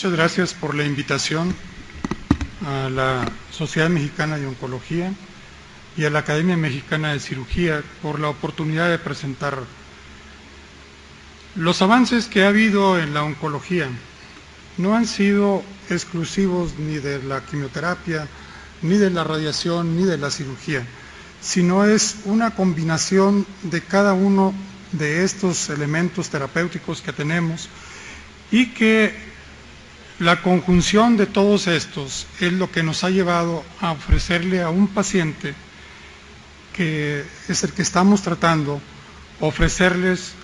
Muchas gracias por la invitación a la Sociedad Mexicana de Oncología y a la Academia Mexicana de Cirugía por la oportunidad de presentar los avances que ha habido en la oncología. No han sido exclusivos ni de la quimioterapia, ni de la radiación, ni de la cirugía, sino es una combinación de cada uno de estos elementos terapéuticos que tenemos y que la conjunción de todos estos es lo que nos ha llevado a ofrecerle a un paciente, que es el que estamos tratando, ofrecerles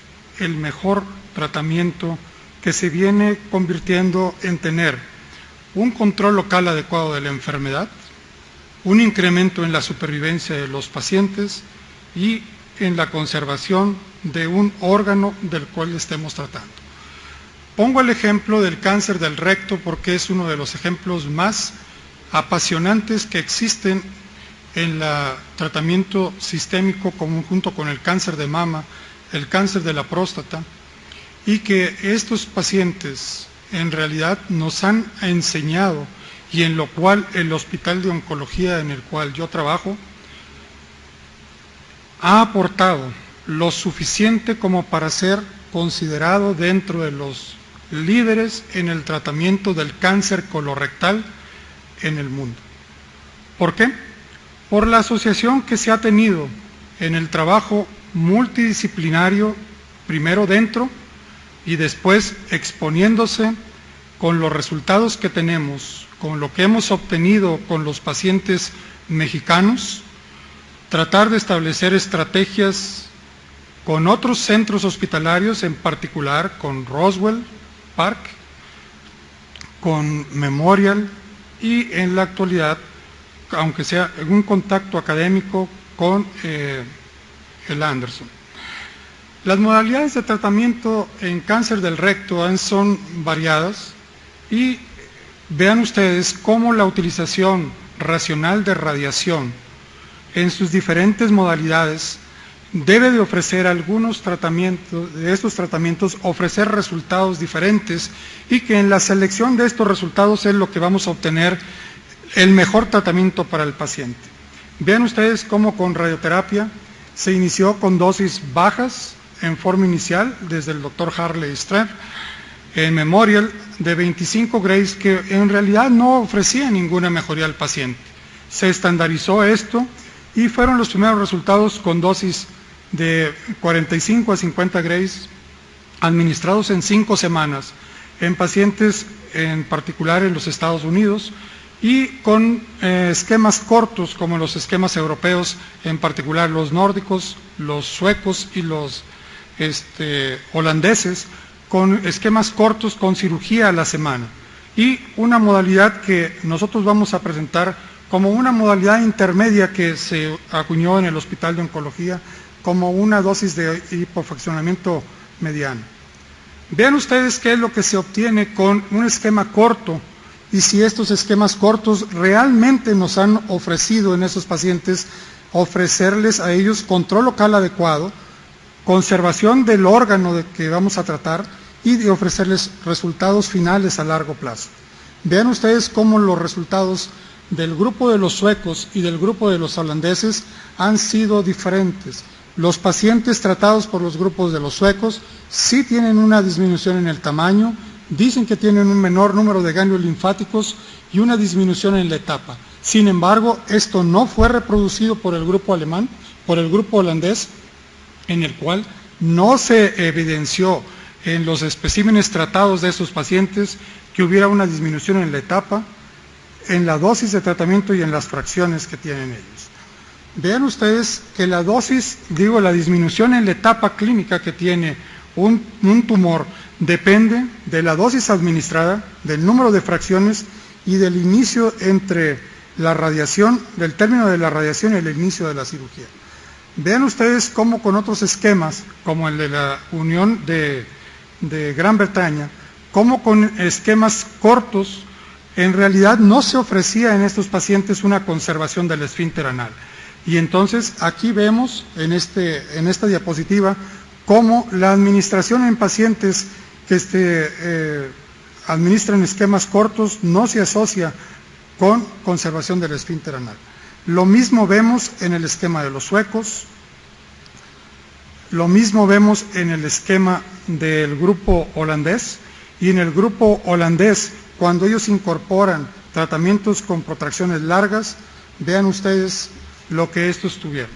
el mejor tratamiento que se viene convirtiendo en tener un control local adecuado de la enfermedad, un incremento en la supervivencia de los pacientes y en la conservación de un órgano del cual estemos tratando. Pongo el ejemplo del cáncer del recto porque es uno de los ejemplos más apasionantes que existen en el tratamiento sistémico junto con el cáncer de mama, el cáncer de la próstata, y que estos pacientes en realidad nos han enseñado, y en lo cual el Hospital de Oncología en el cual yo trabajo ha aportado lo suficiente como para ser considerado dentro de los líderes en el tratamiento del cáncer colorectal en el mundo. ¿Por qué? Por la asociación que se ha tenido en el trabajo multidisciplinario, primero dentro y después exponiéndose con los resultados que tenemos, con lo que hemos obtenido con los pacientes mexicanos, tratar de establecer estrategias con otros centros hospitalarios, en particular con Roswell Park, con Memorial y en la actualidad, aunque sea en un contacto académico, con el Anderson. Las modalidades de tratamiento en cáncer del recto son variadas y vean ustedes cómo la utilización racional de radiación en sus diferentes modalidades debe de ofrecer algunos tratamientos, de estos tratamientos ofrecer resultados diferentes y que en la selección de estos resultados es lo que vamos a obtener el mejor tratamiento para el paciente. Vean ustedes cómo con radioterapia se inició con dosis bajas en forma inicial desde el Dr. Harley Streff en Memorial de 25 grays que en realidad no ofrecía ninguna mejoría al paciente. Se estandarizó esto y fueron los primeros resultados con dosis de 45 a 50 grays administrados en 5 semanas en pacientes en particular en los Estados Unidos y con esquemas cortos como los esquemas europeos, en particular los nórdicos, los suecos y los holandeses, con esquemas cortos con cirugía a la semana y una modalidad que nosotros vamos a presentar como una modalidad intermedia que se acuñó en el Hospital de Oncología como una dosis de hipofraccionamiento mediano. Vean ustedes qué es lo que se obtiene con un esquema corto y si estos esquemas cortos realmente nos han ofrecido en esos pacientes ofrecerles a ellos control local adecuado, conservación del órgano que vamos a tratar y de ofrecerles resultados finales a largo plazo. Vean ustedes cómo los resultados del grupo de los suecos y del grupo de los holandeses han sido diferentes. Los pacientes tratados por los grupos de los suecos sí tienen una disminución en el tamaño, dicen que tienen un menor número de ganglios linfáticos y una disminución en la etapa. Sin embargo, esto no fue reproducido por el grupo alemán, por el grupo holandés, en el cual no se evidenció en los especímenes tratados de estos pacientes que hubiera una disminución en la etapa, en la dosis de tratamiento y en las fracciones que tienen ellos. Vean ustedes que la dosis, la disminución en la etapa clínica que tiene un tumor depende de la dosis administrada, del número de fracciones y del inicio entre la radiación, del término de la radiación y el inicio de la cirugía. Vean ustedes cómo con otros esquemas, como el de la Unión de Gran Bretaña, cómo con esquemas cortos, en realidad no se ofrecía en estos pacientes una conservación del esfínter anal. Y entonces aquí vemos en esta diapositiva cómo la administración en pacientes que administran esquemas cortos no se asocia con conservación del esfínter anal. Lo mismo vemos en el esquema de los suecos, lo mismo vemos en el esquema del grupo holandés, y en el grupo holandés, cuando ellos incorporan tratamientos con protracciones largas, vean ustedes lo que estos tuvieron.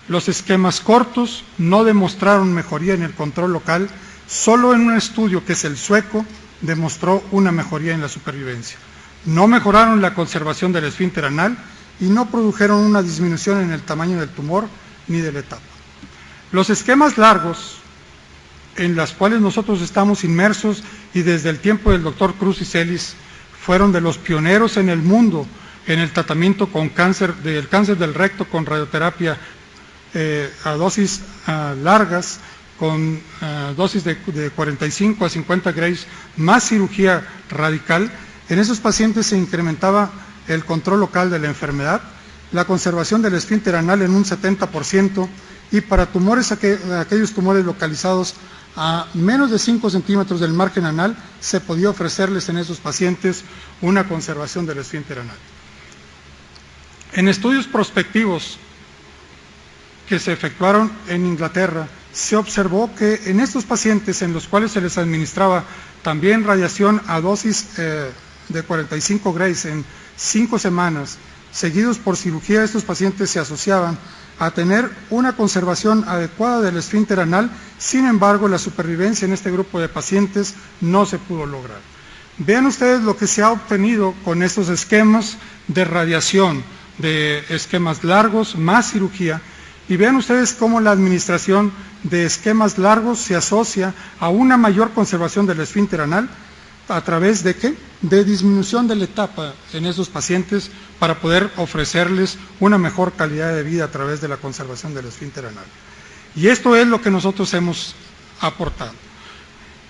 Los esquemas cortos no demostraron mejoría en el control local, solo en un estudio que es el sueco demostró una mejoría en la supervivencia. No mejoraron la conservación del esfínter anal y no produjeron una disminución en el tamaño del tumor ni de la etapa. Los esquemas largos, en las cuales nosotros estamos inmersos y desde el tiempo del doctor Cruz y Celis, fueron de los pioneros en el mundo en el tratamiento con cáncer del recto con radioterapia a dosis largas, con dosis de 45 a 50 grays, más cirugía radical. En esos pacientes se incrementaba el control local de la enfermedad, la conservación del esfínter anal en un 70%, y para tumores, aquellos tumores localizados a menos de 5 centímetros del margen anal, se podía ofrecerles en esos pacientes una conservación del esfínter anal. En estudios prospectivos que se efectuaron en Inglaterra, se observó que en estos pacientes en los cuales se les administraba también radiación a dosis de 45 grays en 5 semanas, seguidos por cirugía, estos pacientes se asociaban a tener una conservación adecuada del esfínter anal. Sin embargo, la supervivencia en este grupo de pacientes no se pudo lograr. Vean ustedes lo que se ha obtenido con estos esquemas de radiación, de esquemas largos más cirugía, y vean ustedes cómo la administración de esquemas largos se asocia a una mayor conservación del esfínter anal. ¿A través de qué? De disminución de la etapa en esos pacientes para poder ofrecerles una mejor calidad de vida a través de la conservación del esfínter anal. Y esto es lo que nosotros hemos aportado.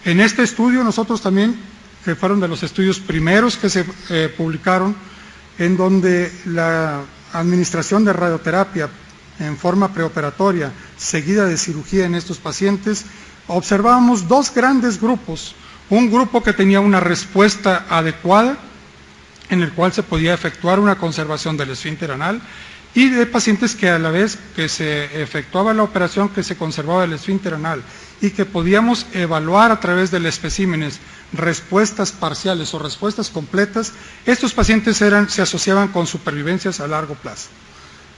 En este estudio nosotros también, que fueron de los estudios primeros que se publicaron, en donde la administración de radioterapia en forma preoperatoria seguida de cirugía en estos pacientes, observábamos dos grandes grupos. Un grupo que tenía una respuesta adecuada, en el cual se podía efectuar una conservación del esfínter anal, y de pacientes que a la vez que se efectuaba la operación, que se conservaba el esfínter anal, y que podíamos evaluar a través de los especímenes respuestas parciales o respuestas completas, estos pacientes se asociaban con supervivencias a largo plazo.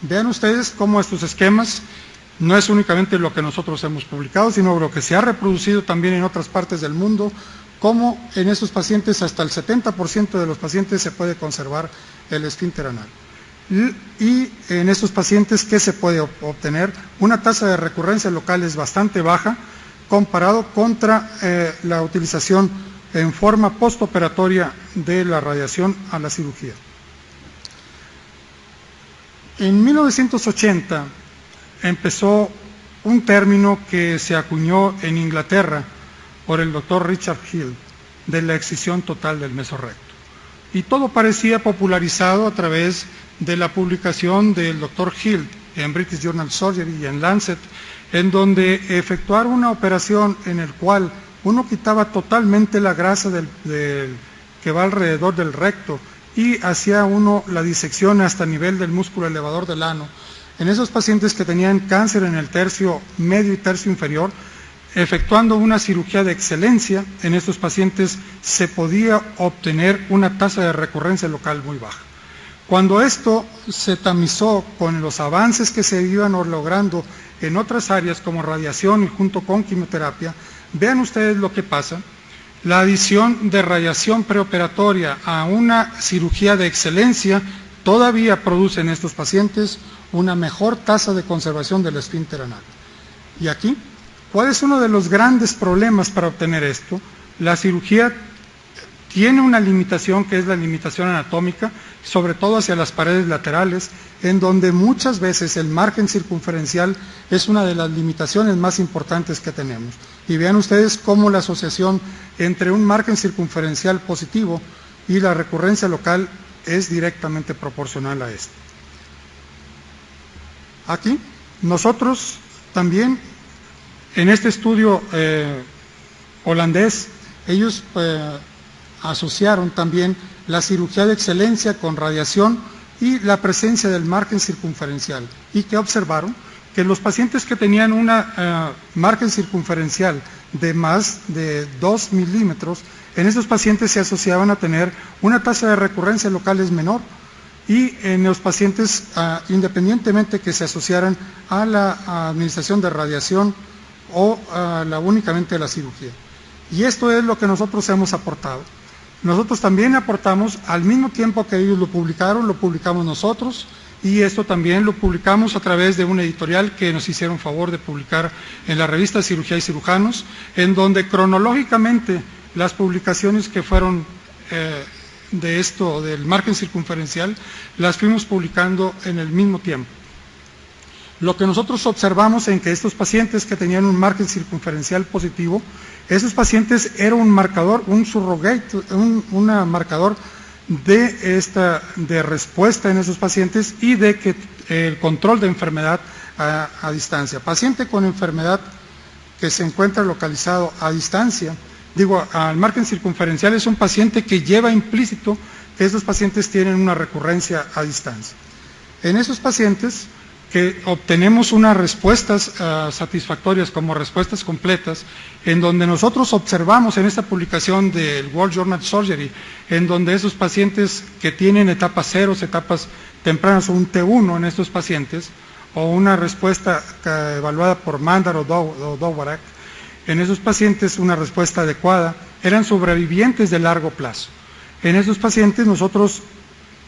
Vean ustedes cómo estos esquemas no es únicamente lo que nosotros hemos publicado, sino lo que se ha reproducido también en otras partes del mundo, como en estos pacientes hasta el 70% de los pacientes se puede conservar el esfínter anal. Y en estos pacientes, ¿qué se puede obtener? Una tasa de recurrencia local es bastante baja comparado contra la utilización en forma postoperatoria de la radiación a la cirugía. En 1980 empezó un término que se acuñó en Inglaterra por el doctor Richard Hill, de la excisión total del mesorrecto. Y todo parecía popularizado a través de la publicación del doctor Hill en British Journal of Surgery y en Lancet, en donde efectuar una operación en el cual uno quitaba totalmente la grasa que va alrededor del recto y hacía uno la disección hasta el nivel del músculo elevador del ano. En esos pacientes que tenían cáncer en el tercio medio y tercio inferior, efectuando una cirugía de excelencia, en estos pacientes se podía obtener una tasa de recurrencia local muy baja. Cuando esto se tamizó con los avances que se iban logrando en otras áreas como radiación y junto con quimioterapia, vean ustedes lo que pasa. La adición de radiación preoperatoria a una cirugía de excelencia todavía produce en estos pacientes una mejor tasa de conservación del esfínter anal. Y aquí, ¿cuál es uno de los grandes problemas para obtener esto? La cirugía tiene una limitación que es la limitación anatómica, sobre todo hacia las paredes laterales, en donde muchas veces el margen circunferencial es una de las limitaciones más importantes que tenemos. Y vean ustedes cómo la asociación entre un margen circunferencial positivo y la recurrencia local es directamente proporcional a esto. Aquí, nosotros también, en este estudio holandés, ellos asociaron también la cirugía de excelencia con radiación y la presencia del margen circunferencial, y que observaron que los pacientes que tenían una margen circunferencial de más de 2 milímetros, en esos pacientes se asociaban a tener una tasa de recurrencia locales menor, y en los pacientes, independientemente que se asociaran a la administración de radiación o únicamente a la cirugía. Y esto es lo que nosotros hemos aportado. Nosotros también aportamos, al mismo tiempo que ellos lo publicamos nosotros, y esto también lo publicamos a través de un editorial que nos hicieron favor de publicar en la revista Cirugía y Cirujanos, en donde cronológicamente las publicaciones que fueron de esto, del margen circunferencial, las fuimos publicando en el mismo tiempo. Lo que nosotros observamos en que estos pacientes que tenían un margen circunferencial positivo, esos pacientes era un marcador, un surrogate, un marcador de respuesta en esos pacientes y de que el control de enfermedad a distancia. Paciente con enfermedad que se encuentra localizado a distancia, al margen circunferencial, es un paciente que lleva implícito que esos pacientes tienen una recurrencia a distancia. En esos pacientes que obtenemos unas respuestas satisfactorias como respuestas completas, en donde nosotros observamos en esta publicación del World Journal of Surgery, en donde esos pacientes que tienen etapas ceros, etapas tempranas o un T1 en estos pacientes, o una respuesta evaluada por Mandar o Dvorak, en esos pacientes una respuesta adecuada, eran sobrevivientes de largo plazo. En esos pacientes nosotros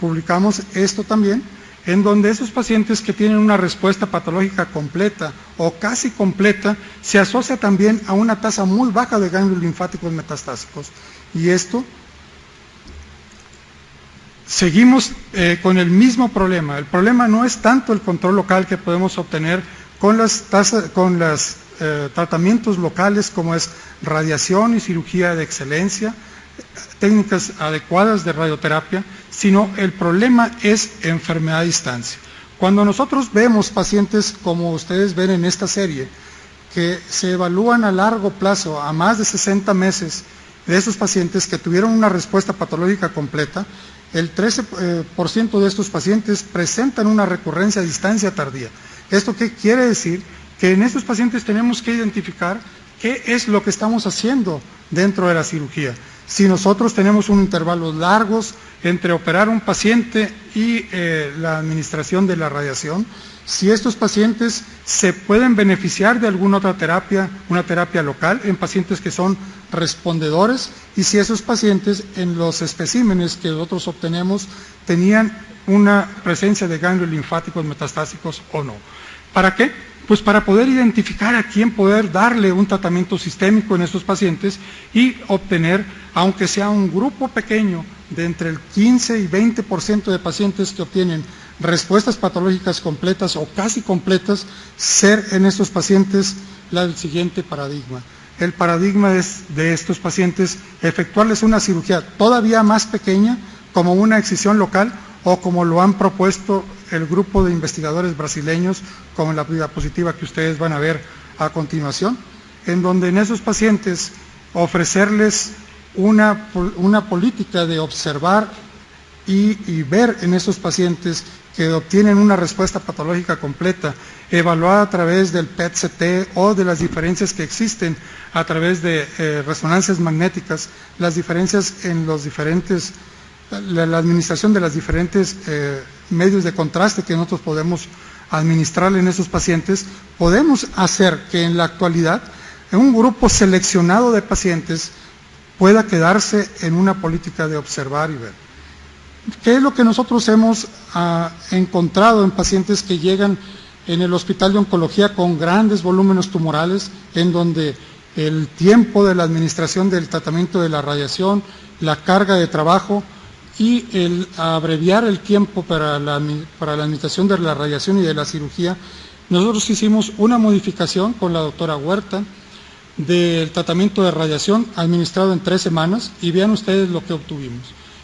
publicamos esto también, en donde esos pacientes que tienen una respuesta patológica completa o casi completa, se asocia también a una tasa muy baja de ganglios linfáticos metastásicos. Y esto, seguimos con el mismo problema. El problema no es tanto el control local que podemos obtener con los tratamientos locales como es radiación y cirugía de excelencia, técnicas adecuadas de radioterapia, sino el problema es enfermedad a distancia. Cuando nosotros vemos pacientes como ustedes ven en esta serie, que se evalúan a largo plazo, a más de 60 meses, de esos pacientes que tuvieron una respuesta patológica completa, el 13% de estos pacientes presentan una recurrencia a distancia tardía. ¿Esto qué quiere decir? Que en estos pacientes tenemos que identificar qué es lo que estamos haciendo dentro de la cirugía. Si nosotros tenemos un intervalo largos entre operar un paciente y la administración de la radiación, si estos pacientes se pueden beneficiar de alguna otra terapia, una terapia local, en pacientes que son respondedores, y si esos pacientes en los especímenes que nosotros obtenemos tenían una presencia de ganglios linfáticos metastásicos o no. ¿Para qué? Pues para poder identificar a quién poder darle un tratamiento sistémico en estos pacientes y obtener, aunque sea un grupo pequeño de entre el 15 y 20% de pacientes que obtienen respuestas patológicas completas o casi completas, ser en estos pacientes el siguiente paradigma. El paradigma es de estos pacientes efectuarles una cirugía todavía más pequeña, como una excisión local, o como lo han propuesto el grupo de investigadores brasileños, como en la diapositiva que ustedes van a ver a continuación, en donde en esos pacientes ofrecerles una política de observar y ver en esos pacientes que obtienen una respuesta patológica completa, evaluada a través del PET-CT o de las diferencias que existen a través de resonancias magnéticas, las diferencias en los diferentes, la administración de los diferentes medios de contraste que nosotros podemos administrar en esos pacientes, podemos hacer que en la actualidad un grupo seleccionado de pacientes pueda quedarse en una política de observar y ver. ¿Qué es lo que nosotros hemos encontrado en pacientes que llegan en el hospital de oncología con grandes volúmenes tumorales, en donde el tiempo de la administración del tratamiento de la radiación, la carga de trabajo y el abreviar el tiempo para la administración de la radiación y de la cirugía? Nosotros hicimos una modificación con la doctora Huerta del tratamiento de radiación administrado en 3 semanas, y vean ustedes lo que obtuvimos.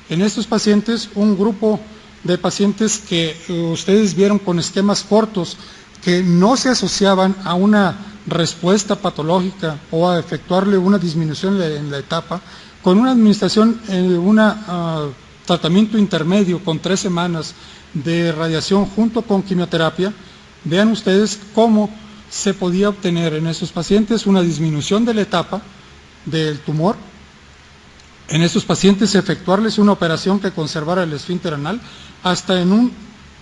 En estos pacientes, un grupo de pacientes que ustedes vieron con esquemas cortos, que no se asociaban a una respuesta patológica o a efectuarle una disminución en la etapa, con una administración, tratamiento intermedio con 3 semanas de radiación junto con quimioterapia, vean ustedes cómo se podía obtener en esos pacientes una disminución de la etapa del tumor. En estos pacientes efectuarles una operación que conservara el esfínter anal hasta en un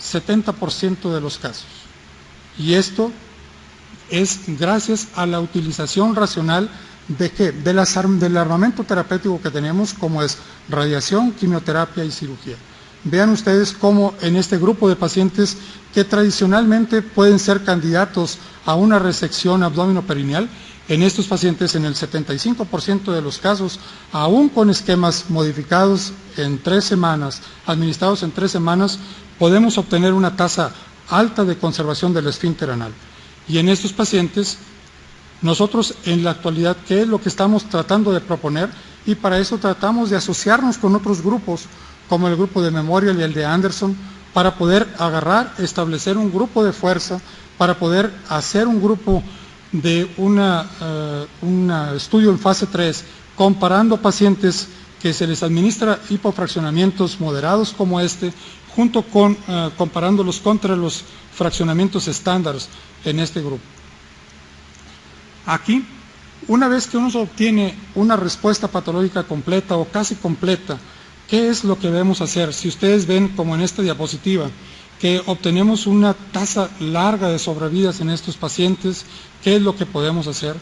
70% de los casos. Y esto es gracias a la utilización racional ¿de qué? Del armamento terapéutico que tenemos, como es radiación, quimioterapia y cirugía. Vean ustedes cómo en este grupo de pacientes que tradicionalmente pueden ser candidatos a una resección abdominoperineal, en estos pacientes, en el 75% de los casos, aún con esquemas modificados en 3 semanas, administrados en 3 semanas, podemos obtener una tasa alta de conservación del esfínter anal. Y en estos pacientes, nosotros en la actualidad, ¿qué es lo que estamos tratando de proponer? Y para eso tratamos de asociarnos con otros grupos, como el grupo de Memorial y el de Anderson, para poder establecer un grupo de fuerza, para poder hacer un grupo de un estudio en fase 3, comparando pacientes que se les administra hipofraccionamientos moderados como este, junto con comparándolos contra los fraccionamientos estándares en este grupo. Aquí, una vez que uno obtiene una respuesta patológica completa o casi completa, ¿qué es lo que debemos hacer? Si ustedes ven, como en esta diapositiva, que obtenemos una tasa larga de sobrevidas en estos pacientes, ¿qué es lo que podemos hacer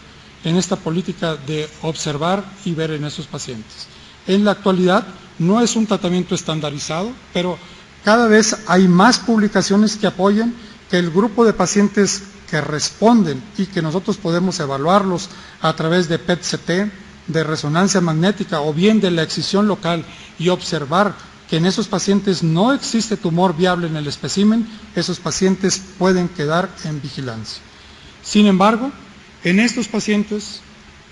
en esta política de observar y ver en estos pacientes? En la actualidad no es un tratamiento estandarizado, pero cada vez hay más publicaciones que apoyan que el grupo de pacientes que responden y que nosotros podemos evaluarlos a través de PET-CT, de resonancia magnética o bien de la excisión local y observar que en esos pacientes no existe tumor viable en el espécimen, esos pacientes pueden quedar en vigilancia. Sin embargo, en estos pacientes,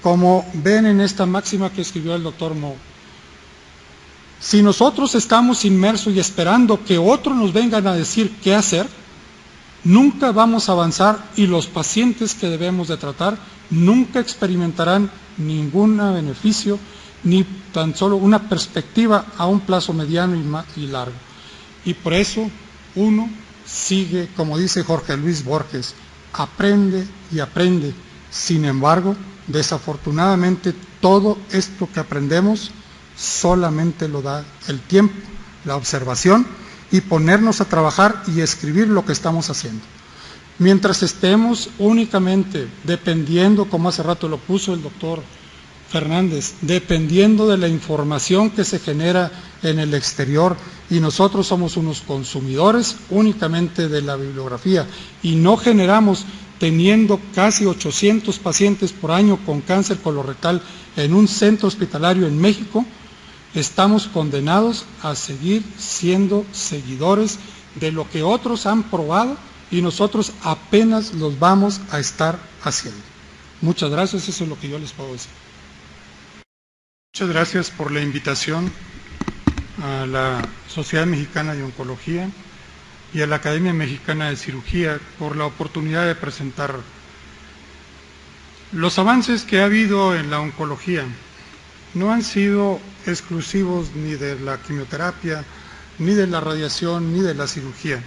como ven en esta máxima que escribió el doctor Moe, si nosotros estamos inmersos y esperando que otros nos vengan a decir qué hacer, nunca vamos a avanzar y los pacientes que debemos de tratar nunca experimentarán ningún beneficio ni tan solo una perspectiva a un plazo mediano y largo. Y por eso uno sigue, como dice Jorge Luis Borges, aprende y aprende. Sin embargo, desafortunadamente, todo esto que aprendemos solamente lo da el tiempo, la observación y ponernos a trabajar y escribir lo que estamos haciendo. Mientras estemos únicamente dependiendo, como hace rato lo puso el doctor Fernández, dependiendo de la información que se genera en el exterior y nosotros somos unos consumidores únicamente de la bibliografía y no generamos, teniendo casi 800 pacientes por año con cáncer colorectal en un centro hospitalario en México, estamos condenados a seguir siendo seguidores de lo que otros han probado y nosotros apenas los vamos a estar haciendo. Muchas gracias, eso es lo que yo les puedo decir. Muchas gracias por la invitación a la Sociedad Mexicana de Oncología y a la Academia Mexicana de Cirugía por la oportunidad de presentar los avances que ha habido en la oncología. No han sido exclusivos ni de la quimioterapia, ni de la radiación, ni de la cirugía,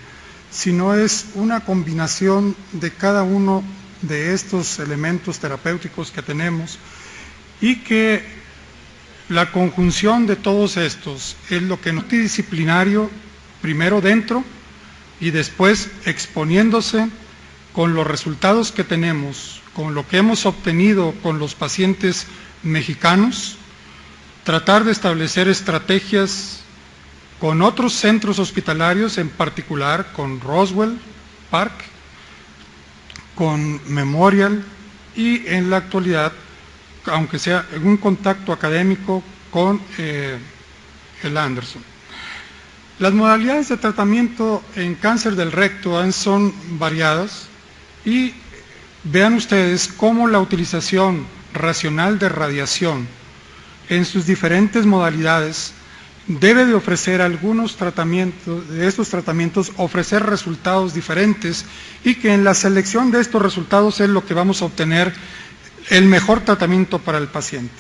sino es una combinación de cada uno de estos elementos terapéuticos que tenemos y que la conjunción de todos estos es lo que multidisciplinario, primero dentro y después exponiéndose con los resultados que tenemos, con lo que hemos obtenido con los pacientes mexicanos, tratar de establecer estrategias con otros centros hospitalarios, en particular con Roswell Park, con Memorial y en la actualidad, aunque sea en un contacto académico con el Anderson. Las modalidades de tratamiento en cáncer del recto son variadas y vean ustedes cómo la utilización racional de radiación en sus diferentes modalidades debe de ofrecer algunos tratamientos, de estos tratamientos ofrecer resultados diferentes y que en la selección de estos resultados es lo que vamos a obtener el mejor tratamiento para el paciente.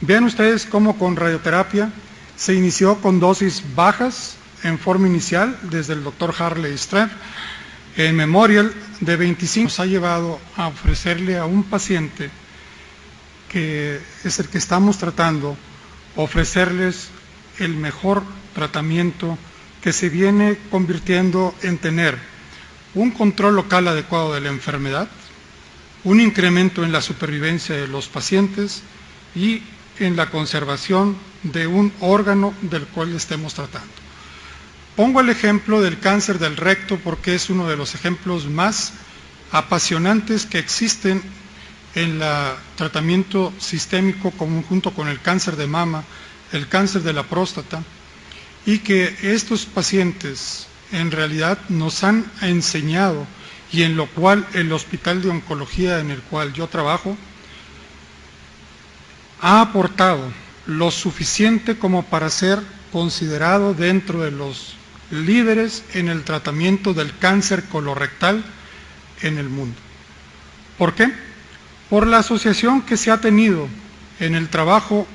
Vean ustedes cómo con radioterapia se inició con dosis bajas en forma inicial desde el doctor Harley Streff. En Memorial de 25 nos ha llevado a ofrecerle a un paciente que es el que estamos tratando, ofrecerles el mejor tratamiento que se viene convirtiendo en tener un control local adecuado de la enfermedad, un incremento en la supervivencia de los pacientes y en la conservación de un órgano del cual estemos tratando. Pongo el ejemplo del cáncer del recto porque es uno de los ejemplos más apasionantes que existen en el tratamiento sistémico junto con el cáncer de mama, el cáncer de la próstata, y que estos pacientes en realidad nos han enseñado, y en lo cual el hospital de oncología en el cual yo trabajo ha aportado lo suficiente como para ser considerado dentro de los líderes en el tratamiento del cáncer colorectal en el mundo. ¿Por qué? Por la asociación que se ha tenido en el trabajo